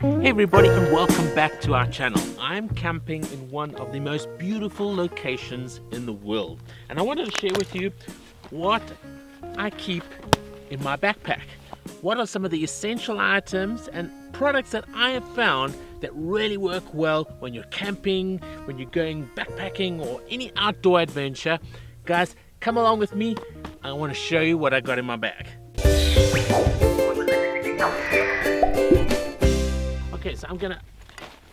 Hey everybody, and welcome back to our channel. I'm camping in one of the most beautiful locations in the world, and I wanted to share with you what I keep in my backpack. What are some of the essential items and products that I have found that really work well when you're camping, when you're going backpacking, or any outdoor adventure. Guys, come along with me. I want to show you what I got in my bag. Okay, so I'm gonna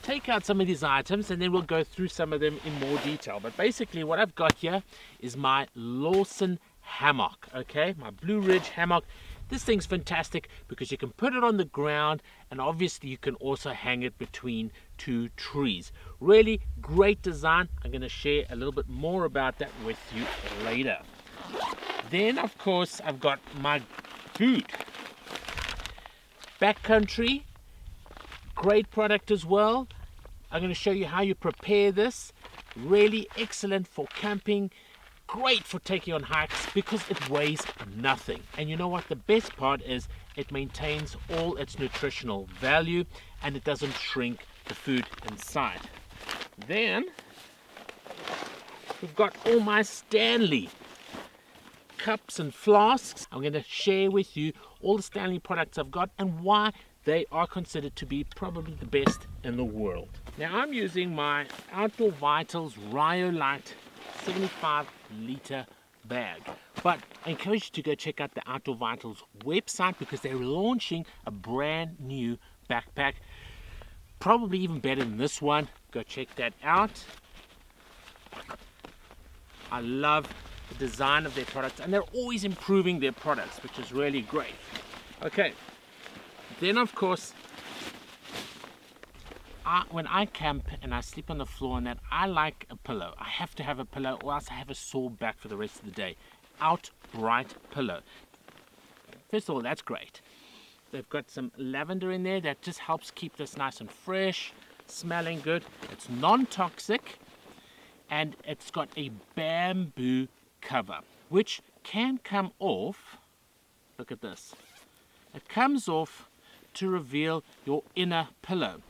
take out some of these items and then we'll go through some of them in more detail. But basically what I've got here is my Lawson hammock, okay? My Blue Ridge hammock. This thing's fantastic because you can put it on the ground and obviously you can also hang it between two trees. Really great design. I'm gonna share a little bit more about that with you later. Then of course I've got my food. Backcountry. Great product as well. I'm going to show you how you prepare this. Really excellent for camping, great for taking on hikes because it weighs nothing. And you know what, the best part is it maintains all its nutritional value and it doesn't shrink the food inside. Then we've got all my Stanley cups and flasks. I'm going to share with you all the Stanley products I've got and why they are considered to be probably the best in the world. Now I'm using my Outdoor Vitals Rhyolite 75-liter bag. But I encourage you to go check out the Outdoor Vitals website because they're launching a brand new backpack. Probably even better than this one. Go check that out. I love the design of their products and they're always improving their products, which is really great. Okay. Then of course, when I camp and I sleep on the floor and that, I like a pillow. I have to have a pillow or else I have a sore back for the rest of the day. Outright pillow. First of all, that's great. They've got some lavender in there that just helps keep this nice and fresh, smelling good. It's non-toxic and it's got a bamboo cover, which can come off. Look at this. It comes off to reveal your inner pillow.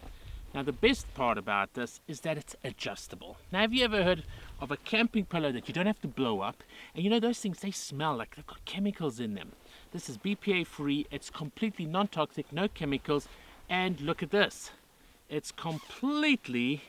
Now the best part about this is that it's adjustable. Now have you ever heard of a camping pillow that you don't have to blow up? And you know those things, they smell like they've got chemicals in them. This is BPA free, it's completely non-toxic, no chemicals, and look at this. It's completely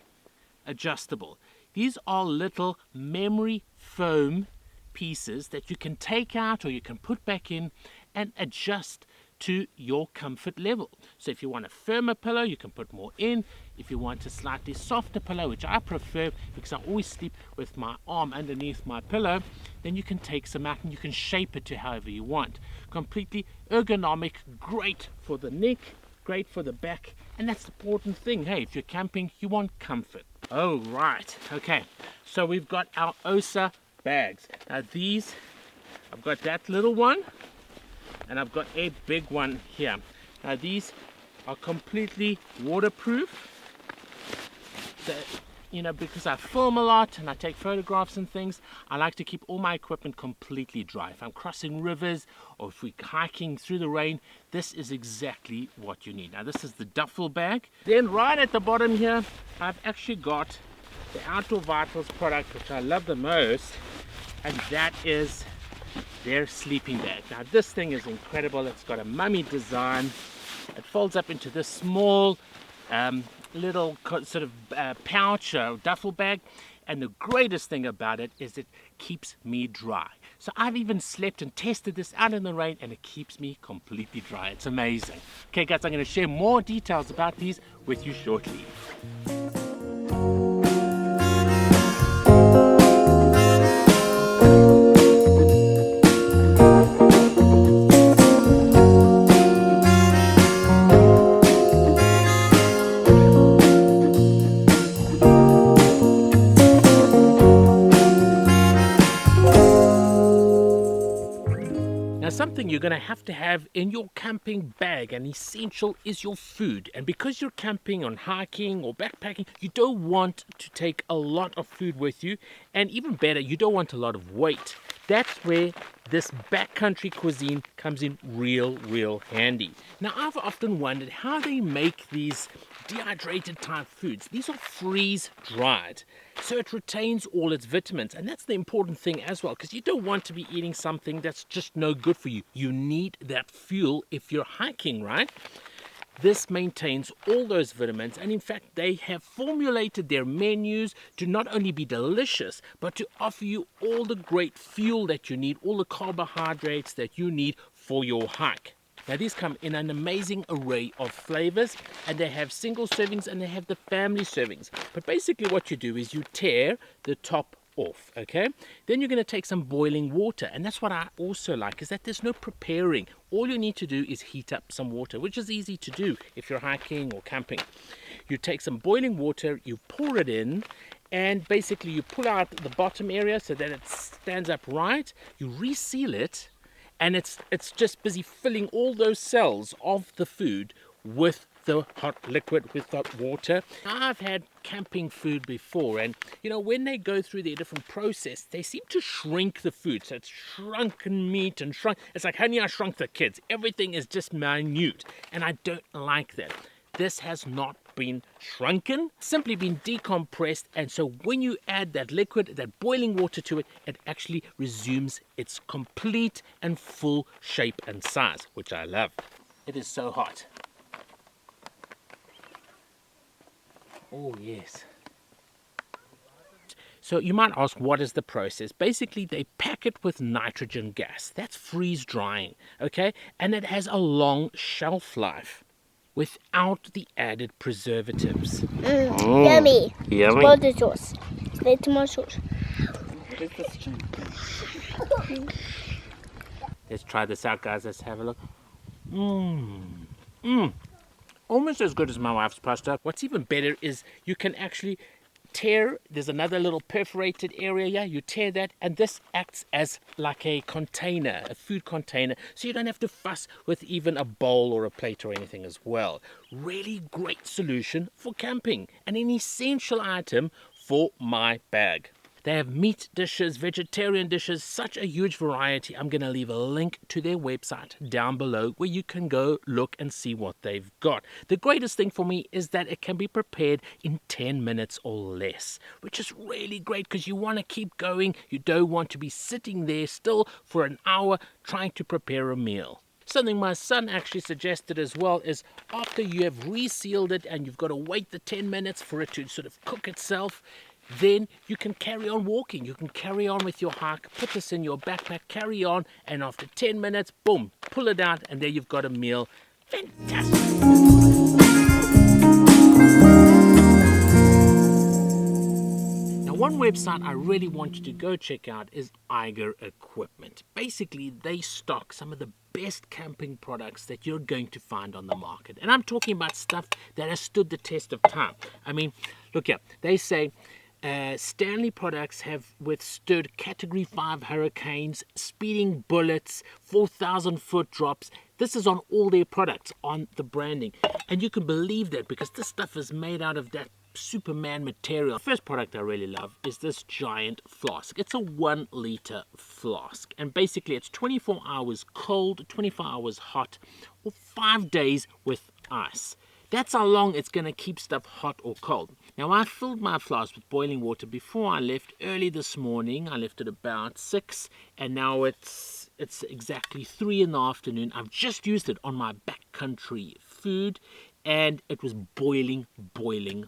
adjustable. These are little memory foam pieces that you can take out or you can put back in and adjust to your comfort level. So if you want a firmer pillow, you can put more in. If you want a slightly softer pillow, which I prefer because I always sleep with my arm underneath my pillow, then you can take some out and you can shape it to however you want. Completely ergonomic, great for the neck, great for the back, and that's the important thing. Hey, if you're camping, you want comfort. Oh, right. Okay, so we've got our OSA bags. Now these, I've got that little one, and I've got a big one here. Now these are completely waterproof. So, you know, because I film a lot and I take photographs and things, I like to keep all my equipment completely dry. If I'm crossing rivers or if we're hiking through the rain, this is exactly what you need. Now this is the duffel bag. Then right at the bottom here, I've actually got the Outdoor Vitals product, which I love the most, and that is their sleeping bag. Now this thing is incredible. It's got a mummy design. It folds up into this small little sort of pouch or duffel bag, and the greatest thing about it is it keeps me dry. So I've even slept and tested this out in the rain and it keeps me completely dry. It's amazing. Okay guys, I'm going to share more details about these with you shortly. one thing you're going to have in your camping bag, an essential, is your food. And because you're camping on hiking or backpacking, you don't want to take a lot of food with you. And even better, you don't want a lot of weight. That's where this backcountry cuisine comes in real handy. Now, I've often wondered how they make these dehydrated type foods. These are freeze dried, so it retains all its vitamins, and that's the important thing as well, because you don't want to be eating something that's just no good for you. You need that fuel if you're hiking, right? This maintains all those vitamins, and in fact they have formulated their menus to not only be delicious but to offer you all the great fuel that you need, all the carbohydrates that you need for your hike. Now these come in an amazing array of flavors, and they have single servings and they have the family servings. But basically what you do is you tear the top off, okay? Then you're going to take some boiling water, and that's what I also like, is that there's no preparing. All you need to do is heat up some water, which is easy to do if you're hiking or camping. You take some boiling water, you pour it in, and basically you pull out the bottom area so that it stands up right. You reseal it, and it's just busy filling all those cells of the food with the hot liquid, with hot water. I've had camping food before, and when they go through their different process, they seem to shrink the food. So it's shrunken meat and shrunk. It's like Honey, I Shrunk the Kids. Everything is just minute, and I don't like that. This has not been shrunken, simply been decompressed, and so when you add that liquid, that boiling water to it, it actually resumes its complete and full shape and size, which I love. It is so hot. Oh yes. So you might ask, what is the process? Basically, they pack it with nitrogen gas. That's freeze drying, okay? And it has a long shelf life without the added preservatives. Yummy. Yummy. Tomato sauce. The tomato sauce. Let's try this out, guys. Let's have a look. Almost as good as my wife's pasta. What's even better is you can actually tear, there's another little perforated area here, you tear that, and this acts as like a container, a food container, so you don't have to fuss with even a bowl or a plate or anything as well. Really great solution for camping, and an essential item for my bag. They have meat dishes, vegetarian dishes, such a huge variety. I'm going to leave a link to their website down below where you can go look and see what they've got. The greatest thing for me is that it can be prepared in 10 minutes or less, which is really great because you want to keep going. You don't want to be sitting there still for an hour trying to prepare a meal. Something my son actually suggested as well is after you have resealed it and you've got to wait the 10 minutes for it to sort of cook itself, then you can carry on walking. You can carry on with your hike, put this in your backpack, carry on, and after 10 minutes, boom, pull it out, and there you've got a meal. Fantastic! Now, one website I really want you to go check out is Eiger Equipment. Basically, they stock some of the best camping products that you're going to find on the market. And I'm talking about stuff that has stood the test of time. I mean, look here, they say Stanley products have withstood Category 5 hurricanes, speeding bullets, 4,000-foot drops. This is on all their products, on the branding. And you can believe that because this stuff is made out of that Superman material. The first product I really love is this giant flask. It's a 1-liter flask. And basically it's 24 hours cold, 24 hours hot, or 5 days with ice. That's how long it's going to keep stuff hot or cold. Now, I filled my flask with boiling water before I left early this morning. I left at about 6, and now it's exactly 3 in the afternoon. I've just used it on my backcountry food, and it was boiling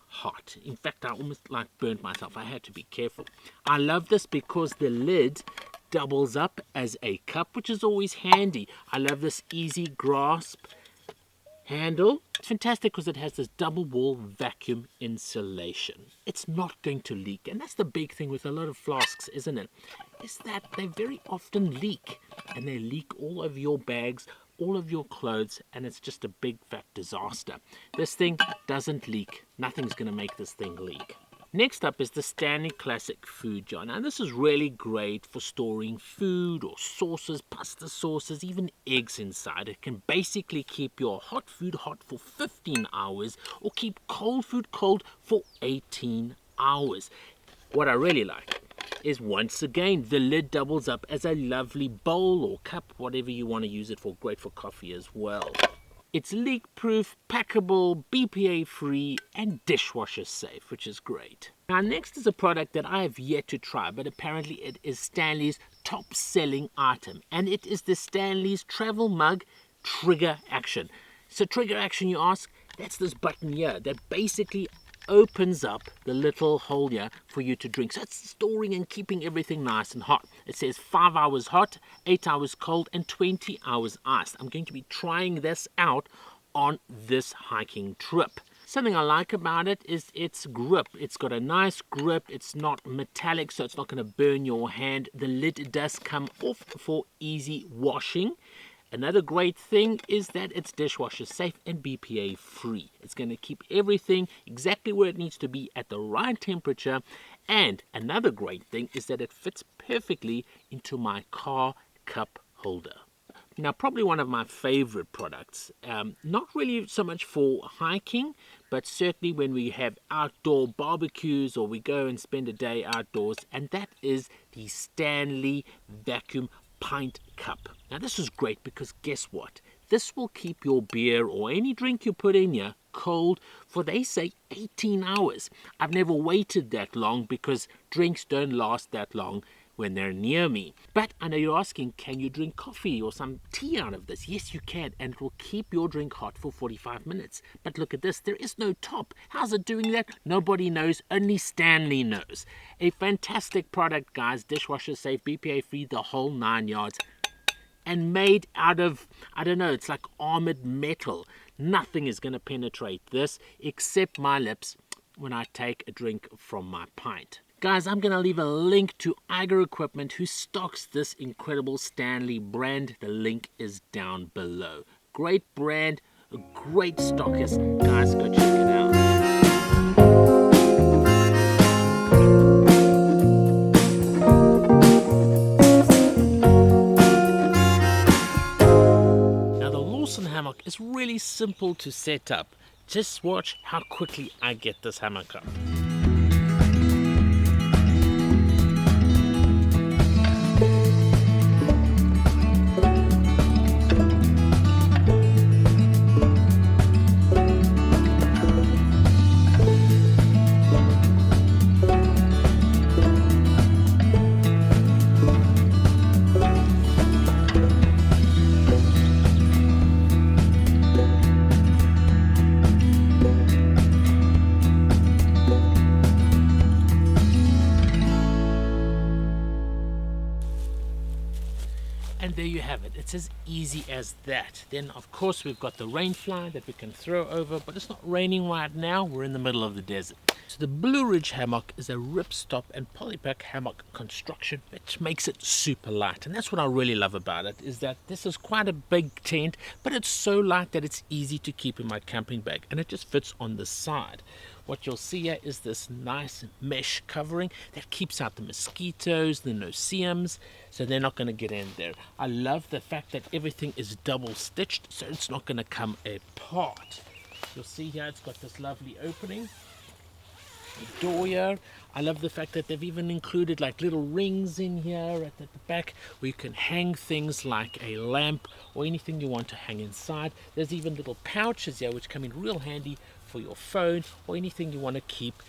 hot. In fact, I almost burnt myself. I had to be careful. I love this because the lid doubles up as a cup, which is always handy. I love this easy grasp handle. It's fantastic because it has this double wall vacuum insulation. It's not going to leak, and that's the big thing with a lot of flasks, isn't it? Is that they very often leak, and they leak all over your bags, all of your clothes, and it's just a big fat disaster. This thing doesn't leak. Nothing's going to make this thing leak. Next up is the Stanley Classic Food Jar. Now this is really great for storing food or sauces, pasta sauces, even eggs inside. It can basically keep your hot food hot for 15 hours or keep cold food cold for 18 hours. What I really like is, once again, the lid doubles up as a lovely bowl or cup, whatever you want to use it for. Great for coffee as well. It's leak-proof, packable, BPA-free, and dishwasher safe, which is great. Now, next is a product that I have yet to try, but apparently it is Stanley's top-selling item, and it is the Stanley's Travel Mug Trigger Action. So trigger action, you ask? That's this button here that basically opens up the little hole here for you to drink. So it's storing and keeping everything nice and hot. It says 5 hours hot, 8 hours cold, and 20 hours iced. I'm going to be trying this out on this hiking trip. Something I like about it is its grip. It's got a nice grip. It's not metallic, so it's not going to burn your hand. The lid does come off for easy washing. Another great thing is that it's dishwasher safe and BPA free. It's going to keep everything exactly where it needs to be at the right temperature. And another great thing is that it fits perfectly into my car cup holder. Now, probably one of my favorite products, not really so much for hiking, but certainly when we have outdoor barbecues or we go and spend a day outdoors, and that is the Stanley Vacuum Pint Cup. Now this is great because guess what? This will keep your beer or any drink you put in here cold for, they say, 18 hours. I've never waited that long because drinks don't last that long when they're near me. But I know you're asking, can you drink coffee or some tea out of this? Yes, you can, and it will keep your drink hot for 45 minutes. But look at this, there is no top. How's it doing that? Nobody knows, only Stanley knows. A fantastic product, guys. Dishwasher safe, BPA free, the whole 9 yards. And made out of, I don't know, it's like armored metal. Nothing is going to penetrate this except my lips when I take a drink from my pint. Guys, I'm going to leave a link to Eiger Equipment, who stocks this incredible Stanley brand. The link is down below. Great brand, a great stockist. Guys, go check it out. Now, the Lawson hammock is really simple to set up. Just watch how quickly I get this hammock up. And there you have it. It's as easy as that. Then, of course, we've got the rain fly that we can throw over, but it's not raining right now. We're in the middle of the desert. So the Blue Ridge hammock is a ripstop and polypack hammock construction, which makes it super light. And that's what I really love about it, is that this is quite a big tent, but it's so light that it's easy to keep in my camping bag, and it just fits on the side. What you'll see here is this nice mesh covering that keeps out the mosquitoes, the no-see-ums, so they're not going to get in there. I love the fact that everything is double stitched, so it's not going to come apart. You'll see here it's got this lovely opening, the door here. I love the fact that they've even included like little rings in here at the back where you can hang things like a lamp or anything you want to hang inside. There's even little pouches here which come in real handy for your phone or anything you want to keep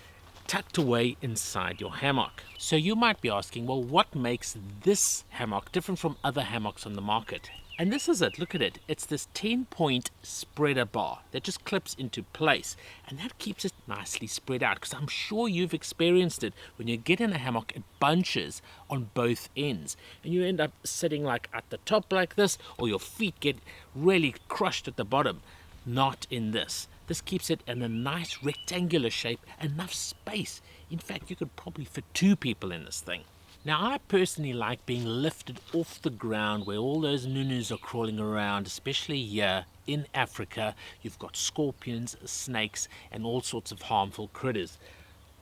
tucked away inside your hammock. So you might be asking, well, what makes this hammock different from other hammocks on the market? And this is it, look at it. It's this 10-point spreader bar that just clips into place, and that keeps it nicely spread out, because I'm sure you've experienced it. When you get in a hammock, it bunches on both ends, and you end up sitting like at the top like this, or your feet get really crushed at the bottom. Not in this. This keeps it in a nice rectangular shape, enough space. In fact, you could probably fit 2 people in this thing. Now, I personally like being lifted off the ground where all those nunus are crawling around, especially here in Africa. You've got scorpions, snakes, and all sorts of harmful critters.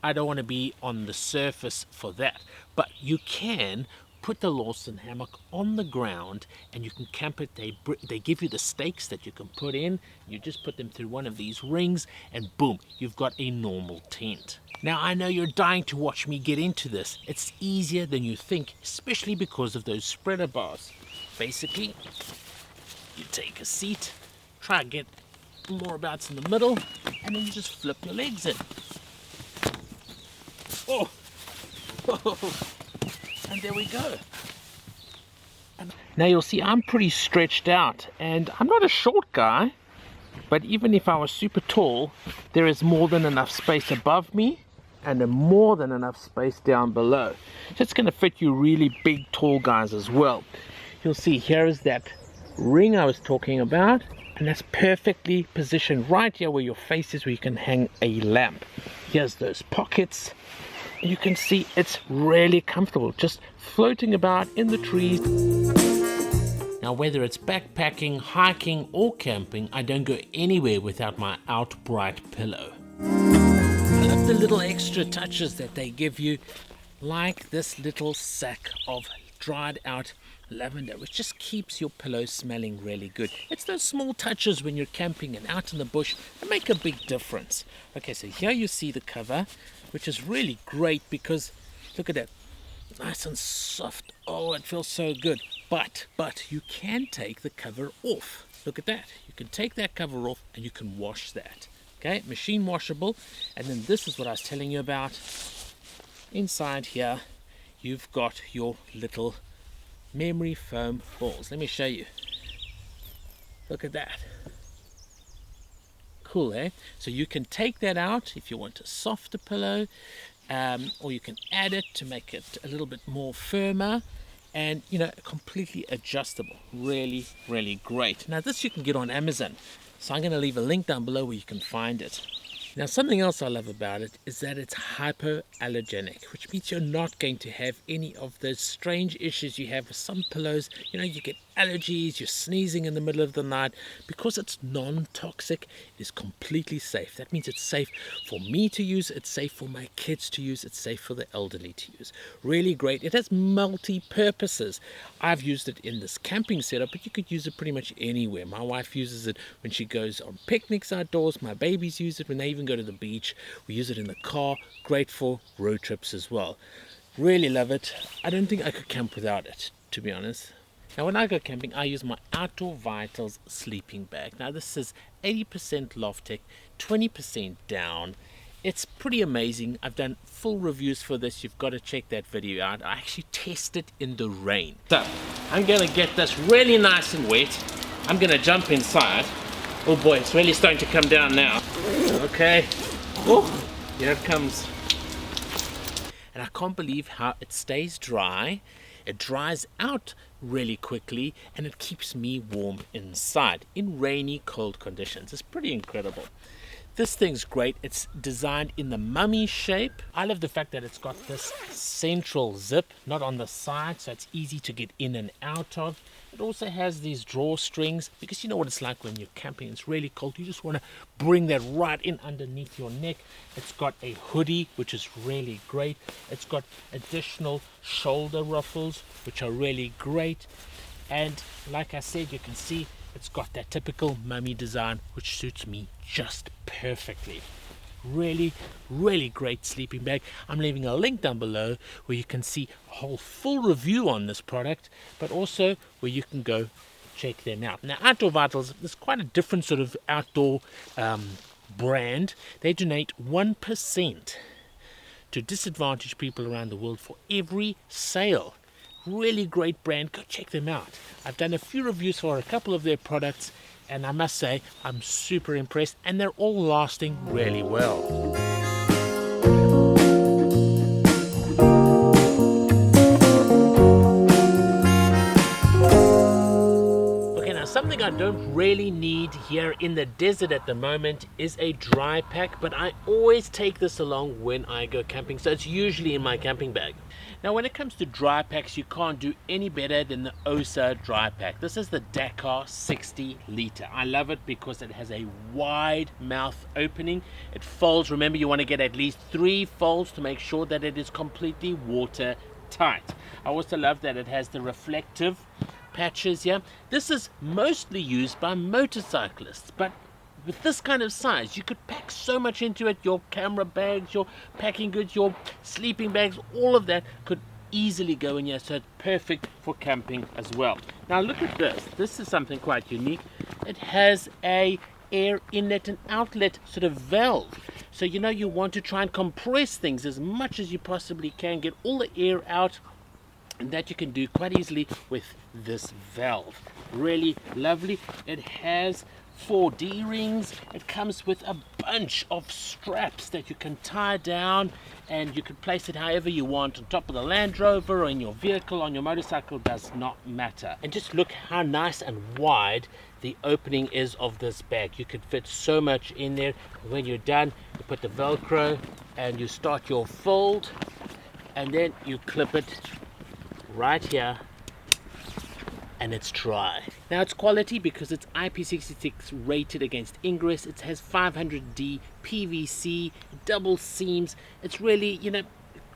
I don't want to be on the surface for that. But you can put the Lawson hammock on the ground and you can camp it. They give you the stakes that you can put in. You just put them through one of these rings and boom, you've got a normal tent. Now I know you're dying to watch me get into this. It's easier than you think, especially because of those spreader bars. Basically, you take a seat, try and get more abouts in the middle, and then you just flip your legs in. Oh! And there we go. Now you'll see I'm pretty stretched out, and I'm not a short guy, but even if I was super tall, there is more than enough space above me and more than enough space down below. So it's going to fit you really big, tall guys as well. You'll see here is that ring I was talking about, and that's perfectly positioned right here where your face is, where you can hang a lamp. Here's those pockets. You can see it's really comfortable, just floating about in the trees. Now whether it's backpacking, hiking or camping, I don't go anywhere without my Outright pillow. I love the little extra touches that they give you, like this little sack of dried out lavender, which just keeps your pillow smelling really good. It's those small touches when you're camping and out in the bush that make a big difference. Okay, so here you see the cover, which is really great because look at that, nice and soft. Oh, it feels so good. But you can take the cover off. Look at that. You can take that cover off and you can wash that. Okay, machine washable. And then this is what I was telling you about. Inside here, you've got your little memory foam balls. Let me show you. Look at that. Cool, eh? So you can take that out if you want a softer pillow, or you can add it to make it a little bit more firmer, and you know, completely adjustable. Really, really great. Now this you can get on Amazon, so I'm going to leave a link down below where you can find it. Now something else I love about it is that it's hypoallergenic, which means you're not going to have any of those strange issues you have with some pillows. You know, you get allergies, you're sneezing in the middle of the night. Because it's non-toxic, it is completely safe. That means it's safe for me to use, it's safe for my kids to use, it's safe for the elderly to use. Really great. It has multi-purposes. I've used it in this camping setup, but you could use it pretty much anywhere. My wife uses it when she goes on picnics outdoors. My babies use it when they even go to the beach. We use it in the car. Great for road trips as well. Really love it. I don't think I could camp without it, to be honest. Now when I go camping, I use my Outdoor Vitals sleeping bag. Now this is 80% Loftech, 20% down. It's pretty amazing. I've done full reviews for this. You've got to check that video out. I actually tested in the rain. So I'm gonna get this really nice and wet. I'm gonna jump inside. Oh boy, it's really starting to come down now. Okay. Oh, here it comes. And I can't believe how it stays dry. It dries out really quickly and it keeps me warm inside in rainy, cold conditions. It's pretty incredible. This thing's great. It's designed in the mummy shape. I love the fact that it's got this central zip, not on the side, so it's easy to get in and out of. It also has these drawstrings, because you know what it's like when you're camping. It's really cold. You just want to bring that right in underneath your neck. It's got a hoodie, which is really great. It's got additional shoulder ruffles, which are really great. And like I said, you can see it's got that typical mummy design, which suits me just perfectly. Really, really great sleeping bag. I'm leaving a link down below where you can see a whole full review on this product, but also where you can go check them out. Now, Outdoor Vitals is quite a different sort of outdoor brand. They donate 1% to disadvantaged people around the world for every sale. Really great brand. Go check them out. I've done a few reviews for a couple of their products, and I must say I'm super impressed, and they're all lasting really well. Okay, now something Something I don't really need here in the desert at the moment is a dry pack, but I always take this along when I go camping, so it's usually in my camping bag. Now when it comes to dry packs, you can't do any better than the OSA dry pack. This is the Dakar 60 liter. I love it because it has a wide mouth opening. It folds. Remember, you want to get at least 3 folds to make sure that it is completely watertight. I also love that it has the reflective patches here. This is mostly used by motorcyclists, but with this kind of size, you could pack so much into it. Your camera bags, your packing goods, your sleeping bags, all of that could easily go in here, so it's perfect for camping as well. Now look at this. This is something quite unique. It has a air inlet and outlet sort of valve. So you know, you want to try and compress things as much as you possibly can, get all the air out, and that you can do quite easily with this valve. Really lovely. It has 4 D-rings. It comes with a bunch of straps that you can tie down, and you can place it however you want, on top of the Land Rover or in your vehicle, on your motorcycle, does not matter. And just look how nice and wide the opening is of this bag. You could fit so much in there. When you're done, you put the Velcro and you start your fold, and then you clip it right here, and it's dry. Now it's quality because it's IP66 rated against ingress. It has 500D PVC, double seams. It's really, you know,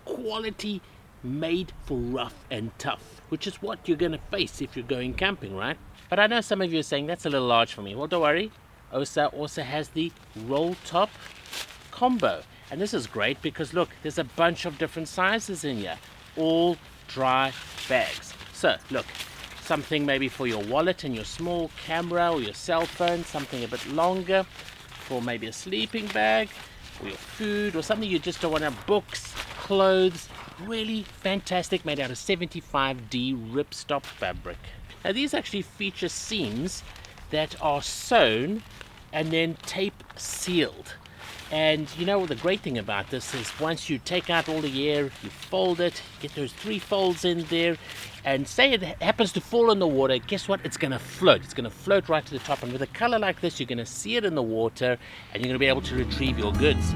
quality made for rough and tough, which is what you're gonna face if you're going camping, right? But I know some of you are saying that's a little large for me. Well, don't worry. OSA also has the roll top combo. And this is great because look, there's a bunch of different sizes in here, all dry bags. So look, something maybe for your wallet and your small camera or your cell phone, something a bit longer for maybe a sleeping bag or your food, or something you just don't want to have, books, clothes. Really fantastic, made out of 75D ripstop fabric. Now these actually feature seams that are sewn and then tape sealed. And you know, the great thing about this is once you take out all the air, you fold it, get those 3 folds in there, and say it happens to fall in the water, guess what? It's going to float. It's going to float right to the top. And with a color like this, you're going to see it in the water, and you're going to be able to retrieve your goods.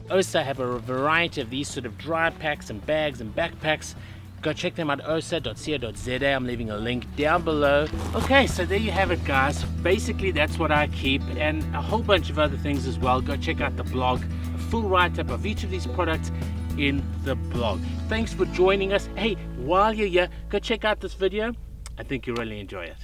OSA have a variety of these sort of dry packs and bags and backpacks. Go check them out, osa.co.za. I'm leaving a link down below. Okay, so there you have it, guys. Basically, that's what I keep, and a whole bunch of other things as well. Go check out the blog, a full write-up of each of these products in the blog. Thanks for joining us. Hey, while you're here, go check out this video. I think you'll really enjoy it.